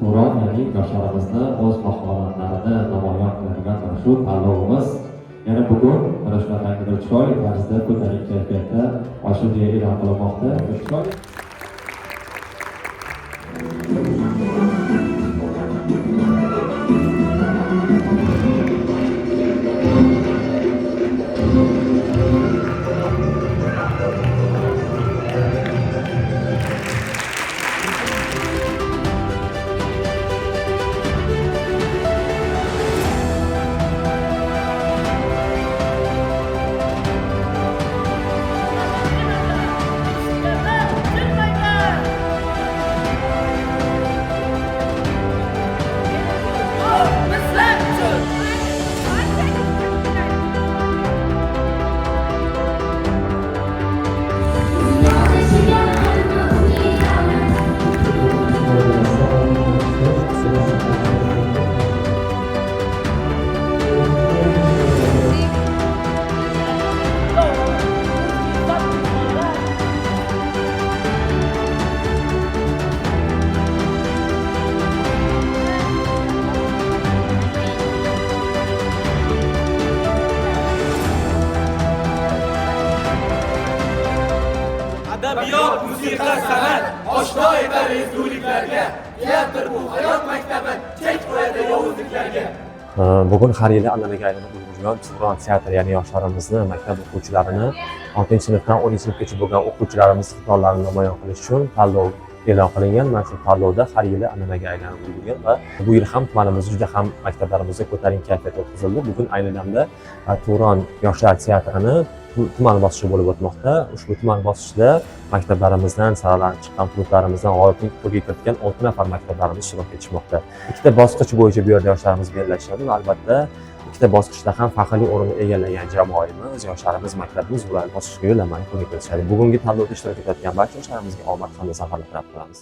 Turon ya'ni yoshlarimizni o'z mahoratlarini namoyon qiladigan mana shu tanlovimiz yana bugun mana shunaqangi bir chiroyli tarzda ko'tarinki kayfiyatda ochildi e'lon qilinmoqda. Adabiyot, musiqa, san'at oshno etar ezguliklarga. Teatr bu hayot maktabi, chek qo'yadi yovuzliklarga. Bugun har yili an'anaga aylanib ulgurgan Turon teatri, ya'ni yoshlarimizni, maktab o'quvchilarini, 6-sinfdan 10-sinfgacha bo'lgan o'quvchilarimiz xitollarini namoyon qilish uchun tanlov e'lon qilingan. Mana shu tanlovda har yili an'anaga aylanib ulgurgan va bu yil ham tumanimizda juda ham maktablarimizda ko'tarinki kayfiyat o'tkazildi. Bugun ayni damda Turon yoshlar teatrini tuman bosqichi bo'lib o'tmoqda. Ushbu tuman bosqichida maktablarimizdan saralanib chiqqan klublarimizdan g'oliblik qo'lga kiritgan 6 nafar maktablarimiz ishtirok etishmoqda. Ikkita bosqich bo'yicha bu yerda yoshlarimiz bellashadi va albatta ikkita bosqichda ham faxrli o'rinni egallagan jamoamiz, yoshlarimiz, maktabimiz ularni bosqichga yo'llanmani qo'lga kiritishadi. Bugungi tanlovda ishtirok etayotgan barcha yoshlarimizga omad hamda zafarlar tilab qolamiz.